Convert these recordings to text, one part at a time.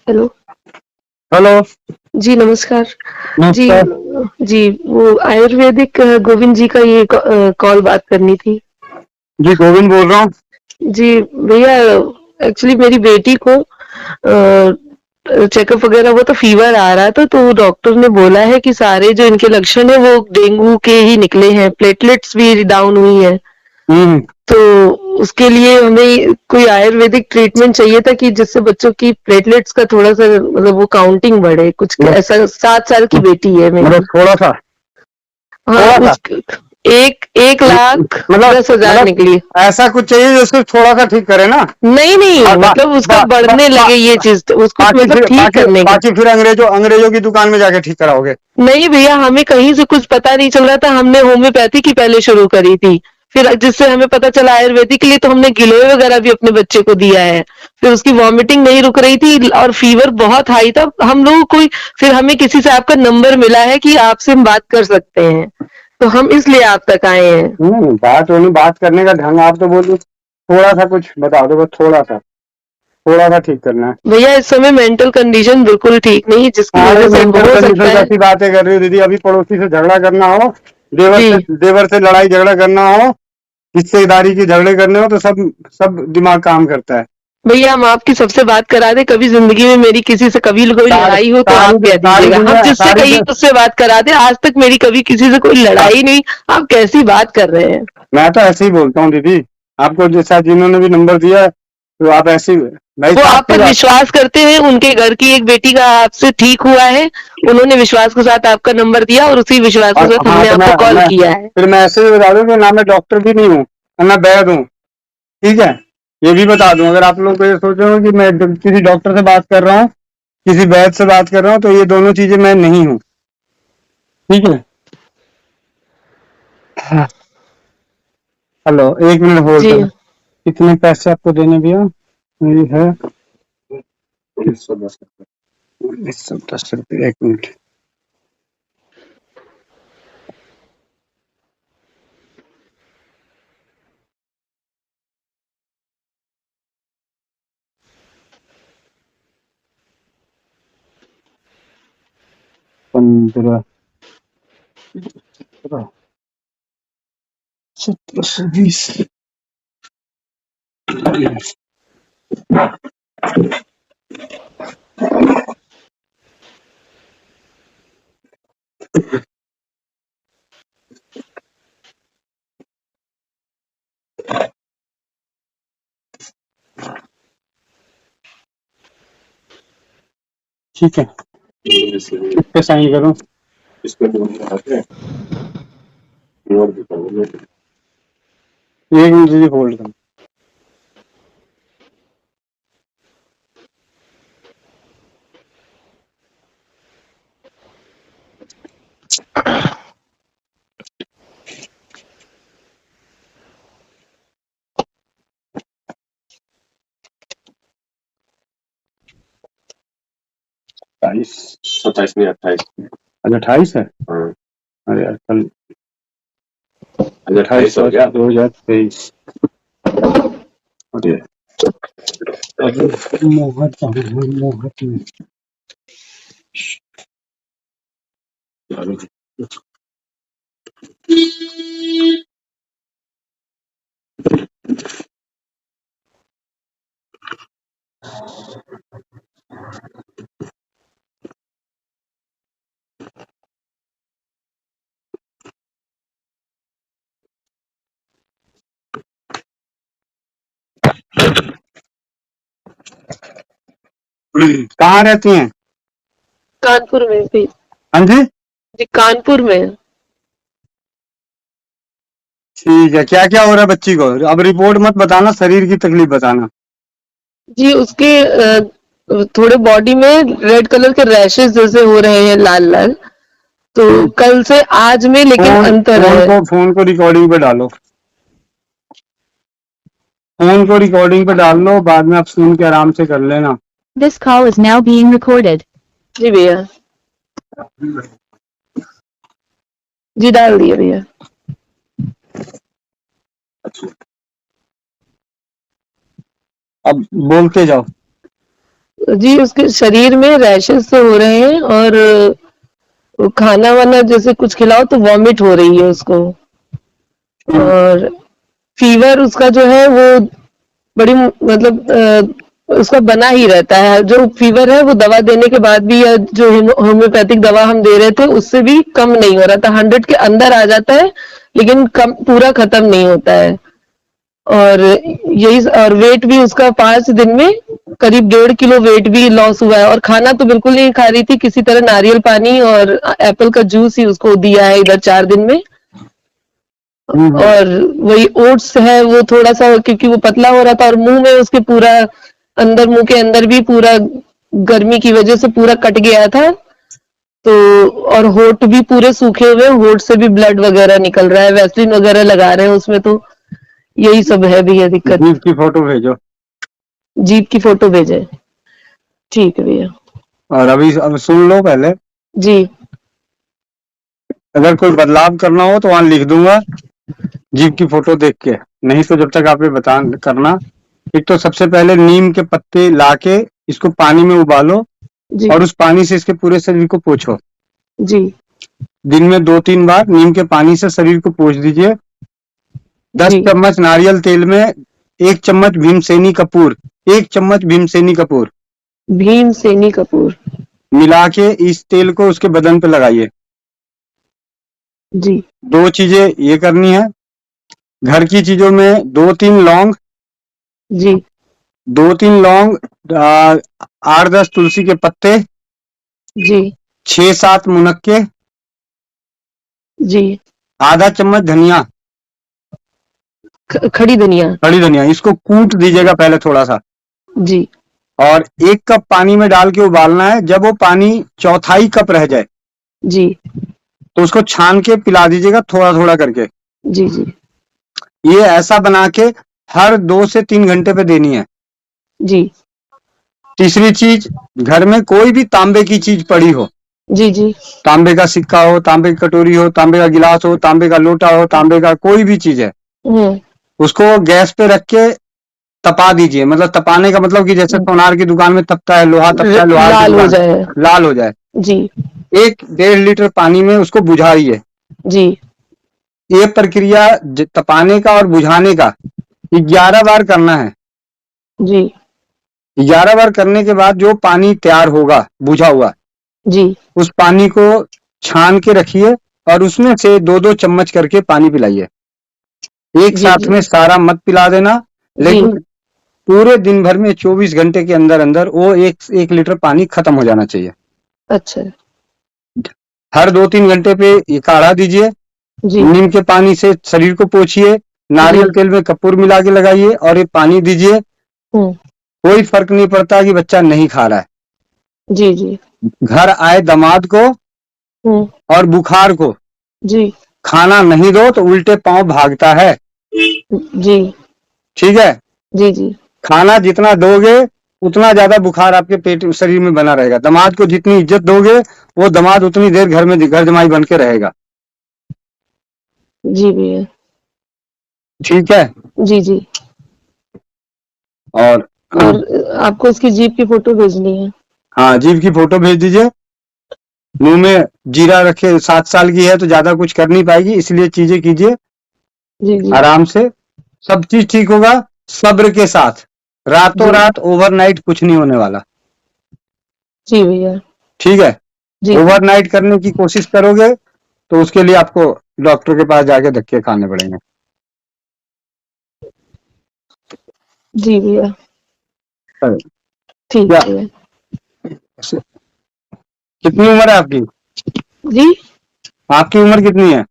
Hello. Hello. जी, नमस्कार। जी नमस्कार। जी, वो आयुर्वेदिक गोविंद जी का ये कॉल बात करनी थी। जी, गोविंद बोल रहा हूँ। जी, भैया एक्चुअली मेरी बेटी को चेकअप वगैरह वो तो फ़ीवर आ रहा था, तो डॉक्टर ने बोला है कि सारे जो इनके लक्षण हैं वो डेंगू के ही निकले हैं, प्लेटलेट्स भी डाउन हुई हैं। तो उसके लिए हमें कोई आयुर्वेदिक ट्रीटमेंट चाहिए था कि जिससे बच्चों की प्लेटलेट्स का थोड़ा-सा मतलब वो काउंटिंग बढ़े, कुछ ऐसा 7 साल की बेटी है मेरी। मतलब थोड़ा सा हाँ, थोड़ा सा कुछ 1,10,000 मतलब निकली। ऐसा कुछ चाहिए जो उसको थोड़ा सा ठीक करे ना। नहीं, नहीं, और मतलब उसका बढ़ने लगे ये चीज़, तो उसको बाकी मतलब फिर ठीक बाकी करने का। बाकी फिर अंग्रेजों की दुकान में जाके ठीक कराओगे। नहीं भैया, हमें कहीं से कुछ पता नहीं चल रहा था, हमने होम्योपैथी की पहले शुरू करी थी। फिर जिससे हमें पता चला आयुर्वेदिक के लिए तो हमने गिलोय वगैरह भी अपने बच्चे को दिया है। फिर उसकी वॉमिटिंग नहीं रुक रही थी और फ़ीवर बहुत हाई था। हम लोगों को फिर हमें किसी से आपका नंबर मिला है कि आपसे हम बात कर सकते हैं। तो हम इसलिए आप तक आए हैं। बात करने का ढंग आप तो बोलिए, थोड़ा सा कुछ बता दो, बस थोड़ा सा ठीक करना है। भैया इस समय मेंटल कंडीशन बिल्कुल ठीक नहीं है, जिसकी अरे वजह से मेंटल हो सकता कंडीशन है। कैसी बातें कर रही हो दीदी? अभी पड़ोसी से झगड़ा करना हो, जी। देवर से लड़ाई झगड़ा करना हो, हिस्सेदारी के झगड़े करने हो, तो सब सब दिमाग काम करता है। भैया हम आपकी सबसे बात करा दें, कभी जिंदगी में मेरी किसी से कभी कोई सारी लड़ाई हो तो आप सारी कह सारी दीजिएगा, हम दुनिया जिससे कहिए उससे बात करा दें। आज तक मेरी कभी किसी से कोई लड़ाई नहीं। आप कैसी बात कर रहे हैं? मैं तो ऐसे ही बोलता हूँ दीदी। आपको जैसा जिन्होंने भी नंबर दिया है, तो आप ऐसे ही भाई वो साहब आप की पर बात। विश्वास करते हैं, उनके घर की एक बेटी का आपसे ठीक हुआ है, उन्होंने विश्वास के साथ आपका नंबर दिया और उसी विश्वास के और साथ हाँ, हमने तो आपको कॉल मैं किया है। फिर मैं ऐसे भी बता दूं कि ना मैं डॉक्टर भी नहीं हूँ और ना वैद हूँ। ठीक है, ये भी बता दूं। अगर आप लोग को ये सोच रहे हो कि मैं किसी डॉक्टर से बात कर रहा हूँ, किसी वैद से बात कर रहा हूँ, तो ये दोनों चीजें मैं नहीं हूँ। ठीक है। हाँ। हेलो, 1 मिनट होल्ड जी। करो। कितने पैसे आपको देने भैया? मेरी है 110 रुपये। 1 मिनट। पंद्रह 1720। ठीक है, इस पे साइन करो। इस पे 1 मिनट दीदी होल्ड करो। बाईस 27 नहीं 28। अच्छा 28 है। अरे यार कल 28 हो गया 2023। अरे मोहत मोहत में कहाँ रहती हैं? कानपुर में भी। हाँ जी। जी, कानपुर में। ठीक है, क्या क्या हो रहा है बच्ची को? अब रिपोर्ट मत बताना, शरीर की तकलीफ बताना। जी, उसके थोड़े बॉडी में रेड कलर के रैशेस जैसे हो रहे हैं, लाल लाल। तो कल से आज में लेकिन फोन अंतर है। फोन को रिकॉर्डिंग पे डालो। फोन को रिकॉर्डिंग पे डाल लो, बाद में आप सुन के आराम से कर लेना। This call is now being recorded. जी भैया। जी डाल दिया भैया। अब बोलते जाओ। जी, उसके शरीर में रैशेस से हो रहे हैं और खाना वाना जैसे कुछ खिलाओ तो वॉमिट हो रही है उसको। और फीवर उसका जो है वो बड़ी मतलब उसका बना ही रहता है। जो फीवर है वो दवा देने के बाद भी या जो होम्योपैथिक दवा हम दे रहे थे उससे भी कम नहीं हो रहा था। 100 के अंदर आ जाता है लेकिन कम पूरा खत्म नहीं होता है। और यही और वेट भी उसका 5 दिन में करीब 1.5 किलो वेट भी लॉस हुआ है। और खाना तो बिल्कुल नहीं खा रही थी, किसी तरह नारियल पानी और एप्पल का जूस ही उसको दिया है इधर 4 दिन में। और वही ओट्स है वो थोड़ा सा, क्योंकि वो पतला हो रहा था और मुंह में उसके पूरा अंदर, मुंह के अंदर भी पूरा गर्मी की वजह से पूरा कट गया था। तो और होठ भी पूरे सूखे हुए, होठ से भी ब्लड वगैरह निकल रहा है, वैसलीन वगैरह लगा रहे हैं उसमें। तो यही सब है भैया दिक्कत। जीभ की फोटो भेजो। जीप की फोटो भेजे, ठीक है भैया। और अभी अब सुन लो पहले, जी अगर कोई बदलाव करना हो तो वहां लिख दूंगा जीभ की फोटो देख के, नहीं तो जब तक आप ये बता करना। एक तो सबसे पहले नीम के पत्ते लाके इसको पानी में उबालो जी और उस पानी से इसके पूरे शरीर को पोंछो। जी दिन में 2-3 बार नीम के पानी से शरीर को पोंछ दीजिए। 10 जी चम्मच नारियल तेल में 1 चम्मच भीमसेनी कपूर, 1 चम्मच भीमसेनी कपूर भीम सेनी कपूर। मिला के इस तेल को उसके बदन पे लगाइए। जी 2 चीजें ये करनी है। घर की चीजों में 2-3 लौंग, जी 2-3 लौंग, 8-10 तुलसी के पत्ते, जी 6-7 मुनक्के, जी आधा चम्मच धनिया, खड़ी धनिया। खड़ी धनिया, इसको कूट दीजिएगा पहले थोड़ा सा। जी और 1 कप पानी में डाल के उबालना है। जब वो पानी चौथाई कप रह जाए जी तो उसको छान के पिला दीजिएगा थोड़ा थोड़ा करके। जी जी ये ऐसा बना के हर 2 से 3 घंटे पे देनी है। जी तीसरी चीज, घर में कोई भी तांबे की चीज पड़ी हो, जी जी तांबे का सिक्का हो, तांबे की कटोरी हो, तांबे का गिलास हो, तांबे का लोटा हो, तांबे का कोई भी चीज है, हम्म, उसको गैस पे रख के तपा दीजिए। मतलब तपाने का मतलब कि जैसे सोनार की दुकान में तपता है, लोहा तपता है, लोहार की लाल हो दुकान जाए। लाल हो जाए। जी 1-1.5 लीटर पानी में उसको बुझाइए। जी ये प्रक्रिया तपाने का और बुझाने का 11 बार करना है। जी 11 बार करने के बाद जो पानी तैयार होगा बुझा हुआ, जी उस पानी को छान के रखिए और उसमें से 2-2 चम्मच करके पानी पिलाइए। एक जी साथ जी में सारा मत पिला देना, जी लेकिन पूरे दिन भर में 24 घंटे के अंदर अंदर वो 1 लीटर पानी खत्म हो जाना चाहिए। अच्छा। हर 2-3 घंटे पे ये काढ़ा दीजिए। जी नीम के पानी से शरीर को पोंछिए, नारियल जी तेल में कपूर मिला के लगाइए और ये पानी दीजिए। हम्म, कोई फर्क नहीं पड़ता कि बच्चा नहीं खा रहा है। जी जी घर आए दामाद को हम्म, और बुखार को जी खाना नहीं दो तो उल्टे पांव भागता है। जी ठीक है, जी जी खाना जितना दोगे उतना ज्यादा बुखार आपके पेट शरीर में बना रहेगा। दामाद को जितनी इज्जत दोगे वो दामाद उतनी देर घर में घर जमाई बन के रहेगा। जी भैया। ठीक है। जी जी। और और आपको उसकी जीप की फोटो भेजनी है। हाँ, जीभ की फोटो भेज दीजिए। मुंह में जीरा रखे, 7 साल की है तो ज्यादा कुछ कर नहीं पाएगी, इसलिए चीजें कीजिए जी जी आराम से, सब चीज ठीक होगा। सब्र के साथ, रातों जी रात ओवरनाइट कुछ नहीं होने वाला। जी भैया। ठीक है, जी ओवरनाइट करने की कोशिश करोगे तो उसके लिए आपको डॉक्टर के पास जाके धक्के खाने पड़ेंगे। जी भैया, ठीक क्या, है। कितनी उम्र है आपकी? जी आपकी उम्र कितनी है?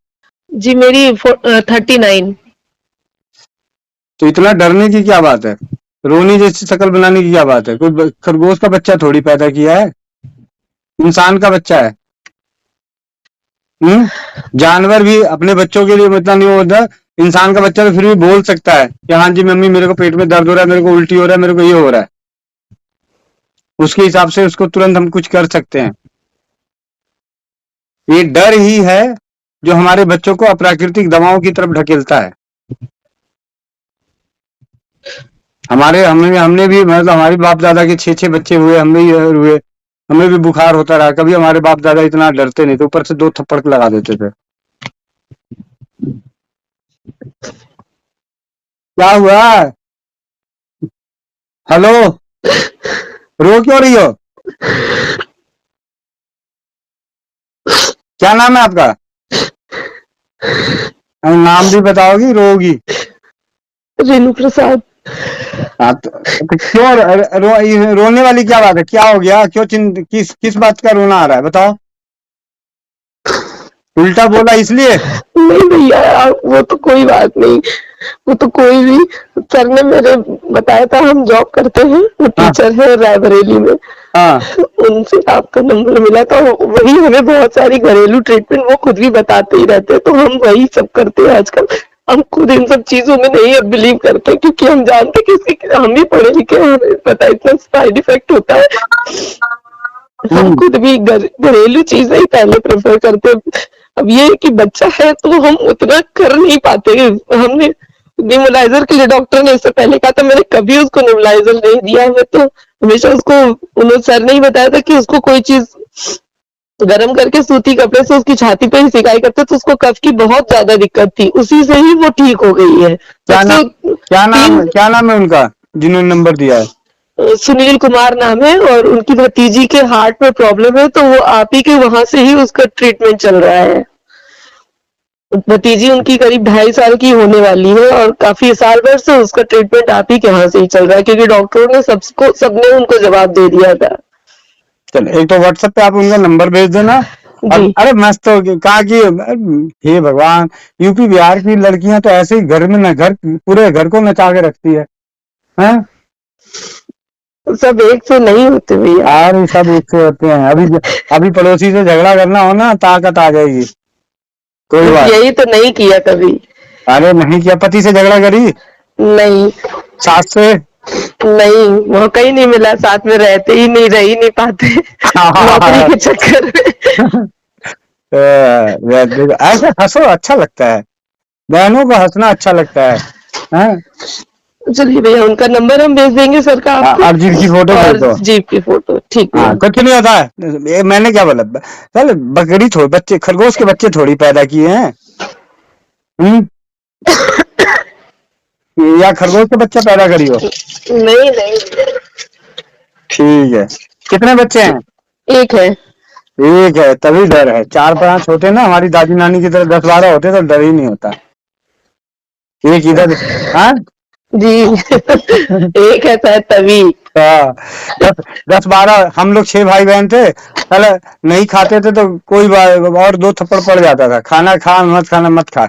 जी मेरी 39। तो इतना डरने की क्या बात है? रोनी जैसी शक्ल बनाने की क्या बात है? कोई खरगोश का बच्चा थोड़ी पैदा किया है, इंसान का बच्चा है। जानवर भी अपने बच्चों के लिए इतना नहीं होता। इंसान का बच्चा तो फिर भी बोल सकता है कि हाँ जी मम्मी मेरे को पेट में दर्द हो रहा है, मेरे को उल्टी हो रहा है, मेरे को ये हो रहा है। उसके हिसाब से उसको तुरंत हम कुछ कर सकते हैं। ये डर ही है जो हमारे बच्चों को अप्राकृतिक दवाओं की तरफ ढकेलता है। हमारे हमने भी मतलब हमारे बाप दादा के 6 बच्चे हुए, हम भी हुए, हमें भी बुखार होता रहा। कभी हमारे बाप दादा इतना डरते नहीं थे, ऊपर से 2 थप्पड़ लगा देते थे। क्या हुआ? हेलो, रो क्यों रही हो? क्या नाम है आपका? नाम भी बताओगी, रोगी? रेणु प्रसाद। हाँ तो क्यों रोने वाली क्या बात है? क्या हो गया? क्यों किस किस बात का रोना आ रहा है, बताओ? उल्टा बोला इसलिए? नहीं भैया, वो तो कोई बात नहीं, वो तो कोई भी। सर ने मेरे बताया था, हम जॉब करते हैं, वो हाँ टीचर है रायबरेली में। हाँ उनसे आपका नंबर मिला, तो वही हमें बहुत सारी घरेलू ट्रीटमेंट वो खुद भी बताते ही रहते हैं, तो हम वही सब करते हैं आजकल। हम खुद इन सब चीजों में नहीं अब बिलीव करते, क्योंकि हम जानते कि हम भी पढ़े लिखे हैं, हमें पता है इतना साइड इफेक्ट होता है। हम खुद भी घरेलू चीजें ही पहले प्रेफर करते हैं। अब ये है कि बच्चा है तो हम उतना कर नहीं पाते। हमने नेबुलाइजर के लिए डॉक्टर ने इससे पहले कहा था, मैंने कभी उसको नेबुलाइजर नहीं दिया। मैं तो हमेशा उसको, उन्होंने सर ने ही बताया था कि उसको कोई चीज गर्म करके सूती कपड़े से उसकी छाती पे ही सिकाई करते, तो उसको कफ की बहुत ज्यादा दिक्कत थी, उसी से ही वो ठीक हो गई है। तीन क्या नाम है उनका जिन्होंने नंबर दिया है? सुनील कुमार नाम है, और उनकी भतीजी के हार्ट में प्रॉब्लम है, तो वो आप ही के वहां से ही उसका ट्रीटमेंट चल रहा है। भतीजी उनकी करीब 2.5 साल की होने वाली है, और काफी साल भर से उसका ट्रीटमेंट आप ही के यहाँ से ही चल रहा है, क्योंकि डॉक्टरों ने सबने उनको जवाब दे दिया था। चल, एक तो व्हाट्सएप पे आप उनका नंबर भेज देना। और जी। अरे मस्त हो गया, कहा कि हे भगवान, यूपी बिहार की लड़कियां तो ऐसे ही घर में न घर पूरे घर को नचा के रखती है, हैं? सब एक से नहीं होते भैया। यार सब एक से होते हैं। अभी पड़ोसी से झगड़ा करना हो ना, ताकत आ जाएगी। कोई बात। यही तो नहीं किया कभी। अरे नहीं किया? पति से झगड़ा करी? नहीं। सास से? नहीं, मौका ही नहीं मिला, साथ में रहते ही नहीं, रह ही नहीं पाते नौकरी के चक्कर में। देखो, ऐसे हंसो, अच्छा लगता है। बहनों को हंसना अच्छा लगता है, हैं? चलिए भैया, उनका नंबर हम भेज देंगे सर का आपको, आप जीप की फोटो भेज और दो। जीप की फोटो। ठीक हाँ, है। कुछ नहीं होता है। मैंने क्या बोला? चल, बकरी थोड़ी, बच्चे खरगोश के बच्चे थोड़ी पैदा किए हैं। हम्म? या खरगोश के बच्चे पैदा करी हो? नहीं नहीं, ठीक है। कितने बच्चे हैं? एक है। एक है, तभी डर है। 4-5 होते ना, हमारी दादी नानी की तरह 10-12 होते तो डर ही नहीं होता। एक इधर। हाँ। जी। एक है शायद तभी। हाँ, 10-12, हम लोग 6 भाई बहन थे। पहले नहीं खाते थे तो कोई बात, और 2 थप्पड़ पड़ जाता था, खाना खा, मत खाना मत खा।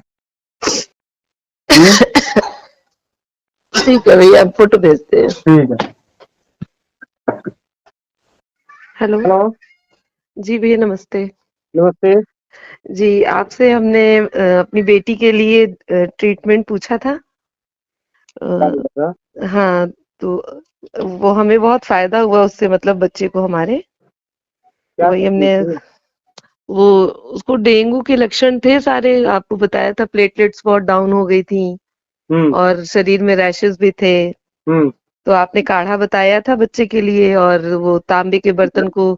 ठीक है भैया, आप फोटो भेजते हैं। ठीक है। हेलो। हेलो। जी भैया, नमस्ते। नमस्ते। जी, आपसे हमने अपनी बेटी के लिए ट्रीटमेंट पूछा था। हाँ, तो वो हमें बहुत फायदा हुआ उससे, मतलब बच्चे को हमारे। तो क्या वही हमने, तकलीफ थी? वो उसको डेंगू के लक्षण थे सारे, आपको बताया था, प्लेटलेट्स बहुत डाउन हो गई थी, हम्म और शरीर में रैशेस भी थे। हम्म तो आपने काढ़ा बताया था बच्चे के लिए, और वो तांबे के बर्तन को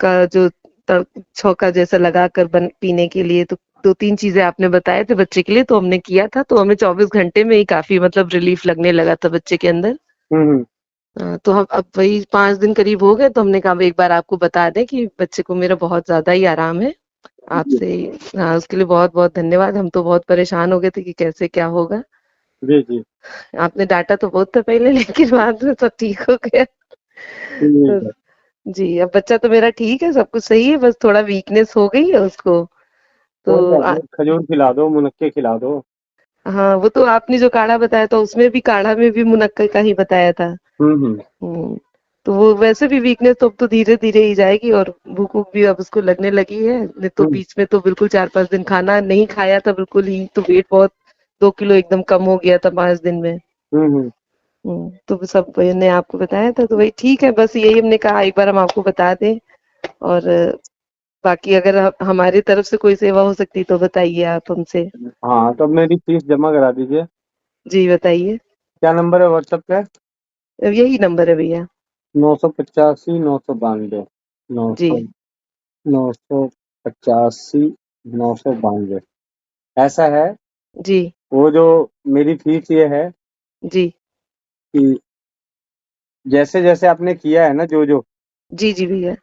का जो छौंका जैसा लगाकर पीने के लिए, तो 2-3 चीजें आपने बताए थे बच्चे के लिए, तो हमने किया था, तो हमें 24 घंटे में ही काफी मतलब रिलीफ लगने लगा था बच्चे के अंदर। हम्म तो हम अब वही 5 दिन करीब हो गए, तो हमने कहा एक बार आपको बता दें कि बच्चे को मेरा बहुत ज्यादा ही आराम है आपसे। हाँ, उसके लिए बहुत बहुत धन्यवाद। हम तो बहुत परेशान हो गए थे कि कैसे क्या होगा। जी जी। आपने डांटा तो बहुत था पहले, लेकिन बाद में सब ठीक हो गया। तो ठीक है। जी, अब बच्चा तो मेरा ठीक है, सब कुछ सही है, बस थोड़ा वीकनेस हो गई है उसको। कोई तो बात नहीं, खजूर खिला दो, मुनक्के खिला दो। हाँ, वो तो आपने जो काढ़ा बताया था, उसमें भी, काढ़ा में भी मुनक्के का ही बताया था। हम्म। हम्म, तो वो वैसे भी वीकनेस तो अब तो धीरे धीरे ही जाएगी, और भूख वूख भी अब उसको लगने लगी है। नहीं तो हम्म बीच में तो बिल्कुल 4-5 दिन खाना नहीं खाया था बिल्कुल ही, तो वेट बहुत 2 किलो एकदम कम हो गया था 5 दिन में। हम्म। तो वो सब मैंने आपको बताया था, तो वही ठीक है, बस यही हमने कहा एक बार हम आपको बता दें। और बाकी अगर हमारी तरफ से कोई सेवा हो सकती तो बताइए आप हमसे। हाँ, तो मेरी फीस जमा करा दीजिए। जी बताइए। क्या नंबर है व्हाट्सएप पे? यही नंबर है भैया। 985 992 नौ जी सौ 985 992। ऐसा है, जी वो जो मेरी फीस ये है जी कि जैसे जैसे आपने किया है ना, जो जो जी जी भैया।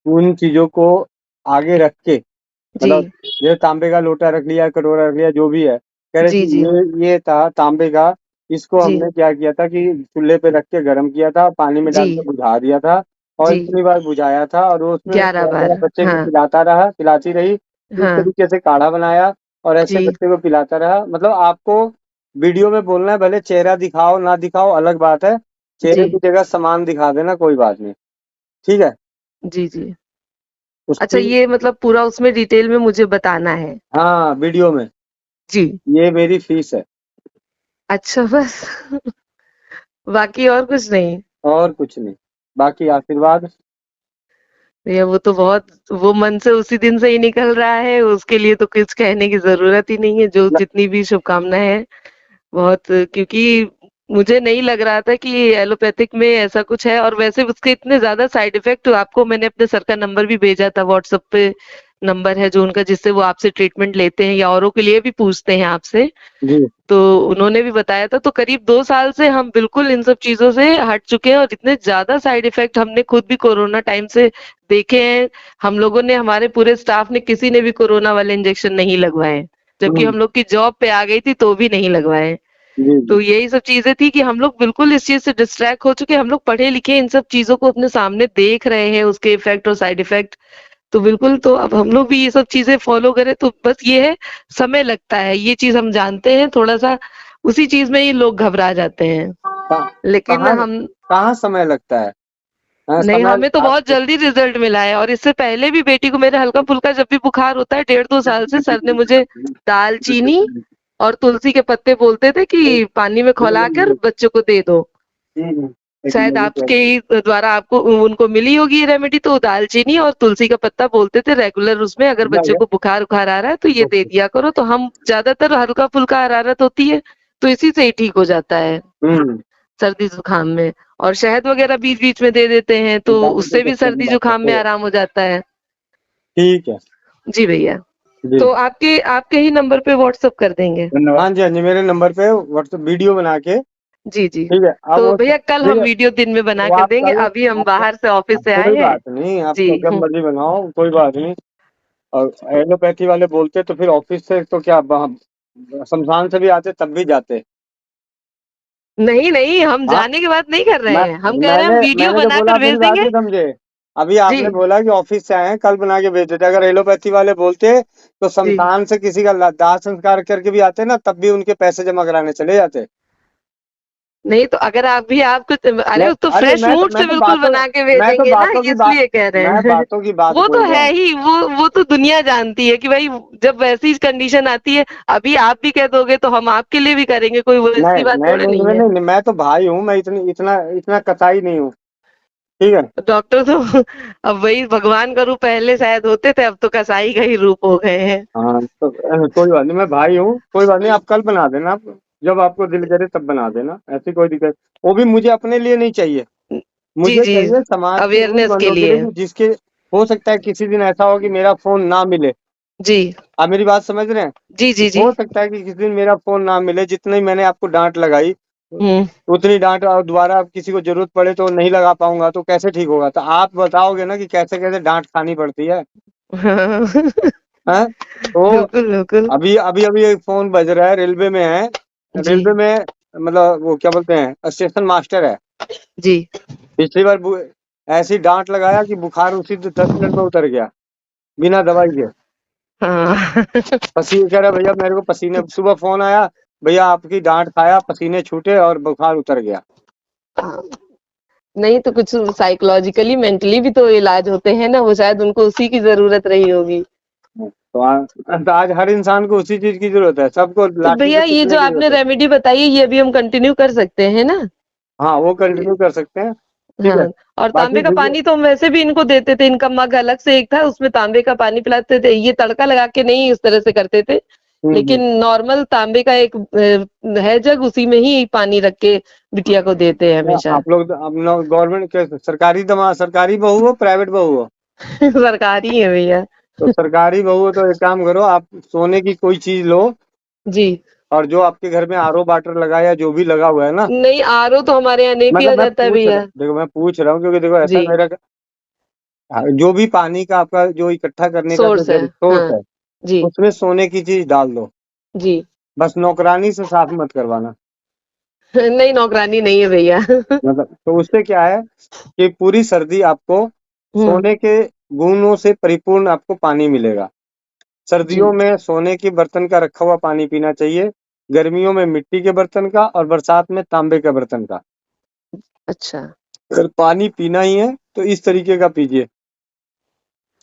उन चीजों को आगे रख के, जी मतलब ये तांबे का लोटा रख लिया, कटोरा रख लिया, जो भी है, कह रहे जी कि जी ये था तांबे का। इसको जी हमने क्या किया था कि चूल्हे पे रख के गर्म किया था, पानी में जी डाल के बुझा दिया था, और जी। इतनी बार बुझाया था, और वो उसमें 11 थोड़ा थोड़ा बार। बच्चे को हाँ पिलाता रहा, पिलाती रही, इस हाँ तरीके से काढ़ा बनाया, और ऐसे जी बच्चे को पिलाता रहा। मतलब आपको वीडियो में बोलना है, भले चेहरा दिखाओ ना दिखाओ अलग बात है, जी चेहरे की जगह सामान दिखा देना, कोई बात नहीं, ठीक है। जी जी। अच्छा, उसकी, ये मतलब पूरा उसमें डिटेल में मुझे बताना है। हाँ, वीडियो में, जी। ये मेरी फीस है, अच्छा बस। बाकी और कुछ नहीं। और कुछ नहीं, बाकी आशीर्वाद। ये वो तो बहुत, वो मन से उसी दिन से ही निकल रहा है, उसके लिए तो कुछ कहने की जरूरत ही नहीं है, जो जितनी भी शुभकामनाएं हैं। बहुत, क्योंकि मुझे नहीं लग रहा था कि एलोपैथिक में ऐसा कुछ है, और वैसे उसके इतने ज्यादा साइड इफेक्ट। आपको मैंने अपने सर का नंबर भी भेजा था, व्हाट्सएप पे नंबर है जो उनका, जिससे वो आपसे ट्रीटमेंट लेते हैं या औरों के लिए भी पूछते हैं आपसे। जी। तो उन्होंने भी बताया था, तो करीब 2 साल से हम बिल्कुल इन सब चीजों से हट चुके हैं, और इतने ज्यादा साइड इफेक्ट हमने खुद भी कोरोना टाइम से देखे हैं। हम लोगों ने, हमारे पूरे स्टाफ ने, किसी ने भी कोरोना वाले इंजेक्शन नहीं लगवाए, जबकि हम्म, हम लोग की जॉब पे आ गई थी तो भी नहीं लगवाए। जी तो जी। यही सब चीजें थी कि हम लोग बिल्कुल इस चीज से डिस्ट्रैक्ट हो चुके हैं। हम लोग पढ़े लिखे इन सब चीजों को अपने सामने देख रहे हैं, उसके इफेक्ट और साइड इफेक्ट। तो बिल्कुल, तो अब हम लोग भी ये सब चीजें फॉलो करें तो बस ये है, समय लगता है, ये चीज हम जानते हैं थोड़ा सा। उसी चीज में ही लोग घबरा जाते हैं, लेकिन कहाँ हम, कहाँ समय लगता है? हाँ, नहीं, समय हमें तो बहुत आपको, जल्दी रिजल्ट मिला है। और इससे पहले भी बेटी को मेरे हल्का फुल्का जब भी बुखार होता है 1.5-2 साल से, सर ने मुझे दालचीनी और तुलसी के पत्ते बोलते थे कि पानी में खौलाकर बच्चों को दे दो। एक शायद आपके ही द्वारा आपको उनको मिली होगी ये रेमेडी। तो दालचीनी और तुलसी का पत्ता बोलते थे रेगुलर, उसमें अगर बच्चों को बुखार उखार आ रहा है तो ये दे दिया करो। तो हम ज्यादातर, हल्का फुल्का हरारत होती है तो इसी से ही ठीक हो जाता है, हम्म, सर्दी जुकाम में। और शहद वगैरह बीच बीच में दे देते हैं तो उससे भी सर्दी जुकाम में आराम हो जाता है। ठीक है। जी भैया। जी, तो आपके आपके ही नंबर पे व्हाट्सअप कर देंगे। धन्यवाद। हाँ जी, हाँ जी, मेरे नंबर पे व्हाट्सएप वीडियो बना के, जी जी। ठीक है। अब तो वो भैया कल हम देखिए, वीडियो दिन में बना वो कर आप देंगे, कल, अभी हम आप बाहर से ऑफिस से कोई आए हैं। बात नहीं, जी। आपको जब मर्जी बनाओ, कोई बात नहीं। और एलोपैथी वाले बोलते तो फिर ऑफिस से तो क्या, शमशान से भी आते तब भी जाते। नहीं नहीं, हम हाँ, जाने की बात नहीं कर रहे मैं हैं, हम कह रहे हैं मैंने हम वीडियो मैंने जो बोला बनाकर मेरी भेज बात देंगे। नहीं समझे। अभी आपने जी बोला कि ऑफिस से आए हैं, कल बना के भेज देते। अगर एलोपैथी वाले बोलते तो जी। शमशान से किसी का दाह संस्कार करके भी आते ना, तब भी उनके पैसे जमा कराने चले जाते। नहीं तो अगर आप भी, आप कुछ, मैं, अरे उस तो अरे फ्रेश फूड से बिल्कुल बना के मैं तो भेजेंगे ना, बातों की बात इसलिए कह रहे मैं हैं। बातों की बात वो तो बोल रहा है हूँ। ही, वो तो दुनिया जानती है कि भाई जब वैसी कंडीशन आती है, अभी आप भी कह दोगे तो हम आपके लिए भी करेंगे, कोई वो नहीं ऐसी बात नहीं थोड़ी नहीं नहीं नहीं, है। नहीं, नहीं, मैं तो भाई हूँ, मैं इतनी इतना इतना कसाई नहीं हूँ, ठीक है। डॉक्टर तो अब वही भगवान का रूप पहले शायद होते थे, अब तो कसाई का ही रूप हो गए हैं। हाँ तो कोई बात नहीं, मैं भाई हूँ, कोई बात नहीं, आप कल बना देना, आप जब आपको दिल करे तब बना देना, ऐसी कोई दिक्कत। वो भी मुझे अपने लिए नहीं चाहिए, जी मुझे जी। चाहिए समाज के उन अवेयरनेस के बंदों के लिए लिए। जिसके, हो सकता है किसी दिन ऐसा हो कि मेरा फोन ना मिले। जी आप मेरी बात समझ रहे हैं? जी जी जी। हो सकता है कि किसी दिन मेरा फोन ना मिले, जितनी मैंने आपको डांट लगाई, हम्म। उतनी डांट और दोबारा अब किसी को जरूरत पड़े तो नहीं लगा पाऊंगा, तो कैसे ठीक होगा? तो आप बताओगे ना कि कैसे कैसे डांट खानी पड़ती है, हाँ। हैं? तो बिल्कुल बिल्कुल। अभी अभी अभी एक फोन बज रहा है, रेलवे में है, जी रेलवे में, मतलब वो क्या बोलते हैं, स्टेशन मास्टर है। जी। पिछली बार ऐसी डांट लगाया कि बुखार उसी 10 मिनट में उतर गया, बिना दवाई के। हाँ। पसीने, कह रहा भैया मेरे को पसीने, सुबह फोन आया, भैया आपकी डांट खाया, पसीने छूटे और बुखार उतर गया। हाँ। नहीं तो कुछ साइकोलॉजिकली मेंटली भी तो इलाज होते हैं ना, वो शायद उनको उसी की जरूरत रही होगी। तो आज हर इंसान को उसी चीज की जरूरत है, सबको तो लाठी से भैया ये पीटने जो की आपने जरूरत है। रेमेडी बताई है, ये अभी हम कंटिन्यू कर सकते हैं ना? हाँ, वो कंटिन्यू कर सकते हैं, ठीक है। हाँ। और बाकी तांबे का फिर, पानी तो हम वैसे भी इनको देते थे, इनका मग अलग से एक था, उसमें तांबे का पानी पिलाते थे, ये तड़का लगा के नहीं इस तरह से करते थे। लेकिन नॉर्मल तांबे का एक है जग, उसी में ही पानी रख के बिटिया को देते हैं हमेशा। आप लोग गवर्नमेंट के सरकारी बहू हो, प्राइवेट बहू हो? सरकारी है भैया। तो सरकारी बहू हो तो एक काम करो, आप सोने की कोई चीज लो, जी। और जो आपके घर में आरओ वाटर लगा या जो भी लगा हुआ है ना, नहीं, आरओ तो हमारे यहाँ नहीं पिया मतलब मैं जाता है पूछ रहा भैया। देखो मैं पूछ रहा हूँ, क्योंकि देखो ऐसा जी। है मेरा, जो भी पानी का आपका जो इकट्ठा करने का जो सोर्स है। सोर्स हाँ। है, जी। उसमें सोने की चीज डाल दो। जी। बस नौकरानी से साफ मत करवाना। नहीं, नौकरानी नहीं है भैया। मतलब तो उससे क्या है कि पूरी सर्दी आपको हम्म। सोने के गुणों से परिपूर्ण आपको पानी मिलेगा। जी। सर्दियों में सोने के बर्तन का रखा हुआ पानी पीना चाहिए, गर्मियों में मिट्टी के बर्तन का, और बरसात में तांबे के बर्तन का। अच्छा। अगर पानी पीना ही है तो इस तरीके का पीजिए।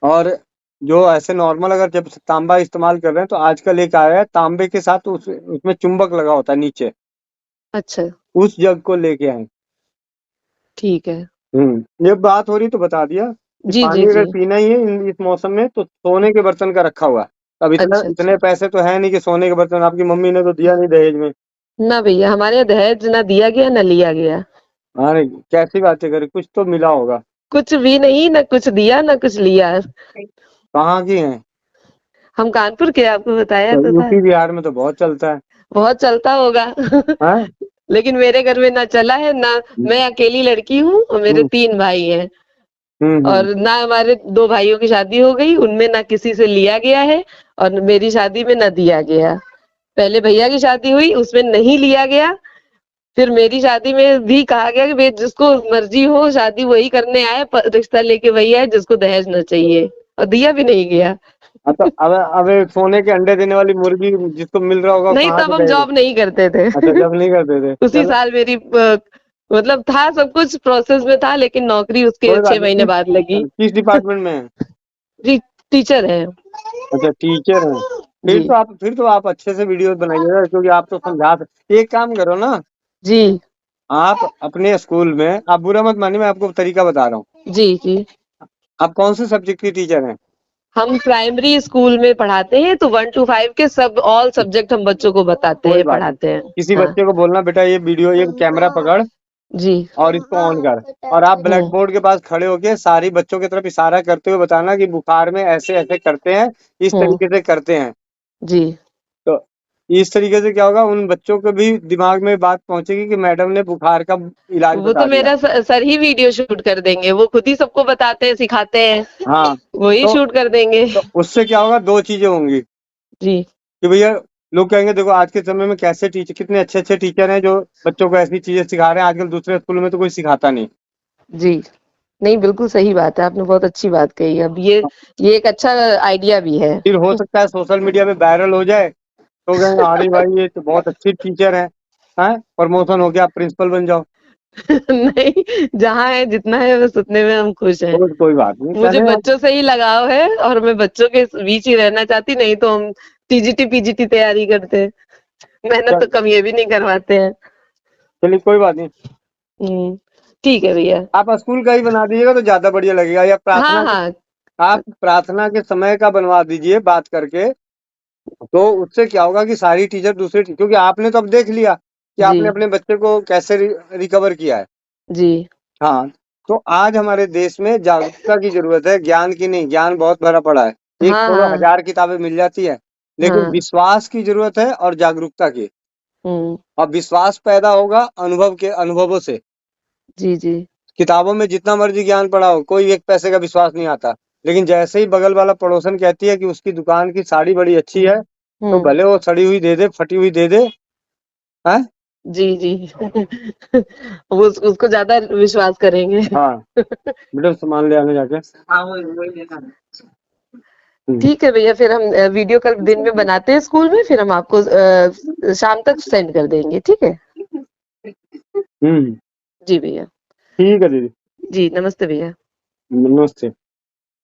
और जो ऐसे नॉर्मल अगर जब तांबा इस्तेमाल कर रहे हैं तो आजकल एक आया है तांबे के साथ उसमें चुंबक लगा होता है नीचे, अच्छा। उस जग को लेके आए। ठीक है। ये बात हो रही तो बता दिया कि जी जी पानी जी। अगर पीना ही है इस मौसम में तो सोने के बर्तन का रखा हुआ है। अब इतना अच्छा अच्छा। इतने पैसे तो है नहीं कि सोने के बर्तन, आपकी मम्मी ने तो दिया नहीं दहेज में। ना भैया, हमारे यहाँ दहेज ना दिया गया ना लिया गया। अरे कैसी बातें करें, कुछ तो मिला होगा। कुछ भी नहीं, ना कुछ दिया ना कुछ लिया। कहाँ की हैं? हम कानपुर के, आपको बताया तो तो था। यूपी बिहार में तो बहुत चलता है। बहुत चलता होगा। हैं? लेकिन मेरे घर में ना चला है ना। मैं अकेली लड़की हूँ और मेरे हम्म 3 भाई हैं। हम्म। और ना हमारे 2 भाइयों की शादी हो गई, उनमें ना किसी से लिया गया है और मेरी शादी में ना दिया गया। पहले भैया की शादी हुई, उसमें नहीं लिया गया। फिर मेरी शादी में भी कहा गया कि भाई जिसको मर्जी हो शादी वही करने आए, रिश्ता लेके वही आए जिसको दहेज न चाहिए, और दिया भी नहीं गया। अच्छा, अब सोने के अंडे देने वाली मुर्गी जिसको मिल रहा होगा वो नहीं, कहाँ तब से हम देगा? जॉब नहीं करते थे। अच्छा, जब नहीं करते थे, उसी चलो साल मेरी मतलब था, सब कुछ प्रोसेस में था, लेकिन नौकरी उसके कोई बात 6 महीने नहीं। बाद लगी। किस डिपार्टमेंट में है? जी। टीचर है। अच्छा, टीचर हैं। जी। फिर तो आप अच्छे से वीडियो बनाइएगा, क्योंकि आप तो समझा सकते। एक काम करो ना, जी। आप अपने स्कूल में, आप बुरा मत मानिए, मैं आपको तरीका बता रहा हूँ। जी। जी। आप कौन से सब्जेक्ट की टीचर हैं? हम प्राइमरी स्कूल में पढ़ाते हैं, तो 1 to 5 के सब ऑल सब्जेक्ट हम बच्चों को बताते कोई हैं, बात नहीं, पढ़ाते हैं। किसी हाँ। बच्चे को बोलना बेटा ये वीडियो, ये कैमरा पकड़ जी। और इसको ऑन कर, और आप ब्लैक हम्म। बोर्ड के पास खड़े होके सारी बच्चों की तरफ इशारा करते हुए बताना कि बुखार में ऐसे ऐसे करते हैं, इस हम्म। तरीके से करते हैं। जी। तो इस तरीके से क्या होगा, उन बच्चों को भी दिमाग में बात पहुंचेगी कि मैडम ने बुखार का इलाज वो बता तो दिया। मेरा सर ही वीडियो शूट कर देंगे, वो खुद ही सबको बताते हैं, सिखाते हैं। हाँ, वही तो शूट कर देंगे। उससे क्या होगा, दो चीजें होंगी जी। कि भैया लोग कहेंगे देखो आज के समय में कैसे टीचर, कितने अच्छे अच्छे टीचर हैं जो बच्चों को ऐसी चीजें सिखा रहे हैं, आजकल दूसरे स्कूलों में तो कोई सिखाता नहीं। जी। नहीं, बिल्कुल सही बात है, आपने बहुत अच्छी बात कही। अब ये एक अच्छा आइडिया भी है। फिर हो सकता है सोशल मीडिया पे वायरल हो जाए, तो कहेंगे अरे भाई ये तो बहुत अच्छी टीचर हैं, प्रमोशन हो गया, आप प्रिंसिपल बन जाओ। नहीं, जहाँ है जितना है बस उतने में हम खुश हैं। तो कोई बात नहीं, मुझे कहने बच्चों से ही लगाव है और मैं बच्चों के बीच ही रहना चाहती, नहीं तो हम टीजीटी पीजीटी तैयारी करते। मेहनत तो चल- कम ये भी नहीं करवाते हैं। चलिए कोई बात नहीं, हम्म। ठीक है भैया। आप स्कूल का ही बना दीजिएगा तो ज्यादा बढ़िया लगेगा, या हाँ प्रार्थना के, हाँ। आप प्रार्थना के समय का बनवा दीजिए बात करके। तो उससे क्या होगा कि सारी टीचर क्योंकि आपने तो अब देख लिया कि जी। आपने अपने बच्चे को कैसे रिकवर किया है। जी। हाँ, तो आज हमारे देश में जागरूकता की जरूरत है, ज्ञान की नहीं। ज्ञान बहुत भरा पड़ा है, एक हाँ छोड़ो हाँ। 1000 किताबें मिल जाती है, लेकिन हाँ। विश्वास की जरूरत है और जागरूकता की। हम्म। और विश्वास पैदा होगा अनुभवों से। जी। जी। किताबों में जितना मर्जी ज्ञान पढ़ा हो, कोई एक पैसे का विश्वास नहीं आता। लेकिन जैसे ही बगल वाला पड़ोसन कहती है कि उसकी दुकान की साड़ी बड़ी अच्छी है, तो हम्म। भले वो सड़ी हुई दे दे, फटी हुई दे दे। हैं? जी। जी। वो उसको ज्यादा विश्वास करेंगे। हाँ, बेटा सामान ले आने जाके। हाँ, वही लेना है। ठीक है भैया, फिर हम वीडियो कल दिन में बनाते हैं स्कूल में, फिर हम आपको शाम तक सेंड कर देंगे, ठीक है। हम्म, जी भैया। ठीक है दीदी। जी, नमस्ते भैया। नमस्ते।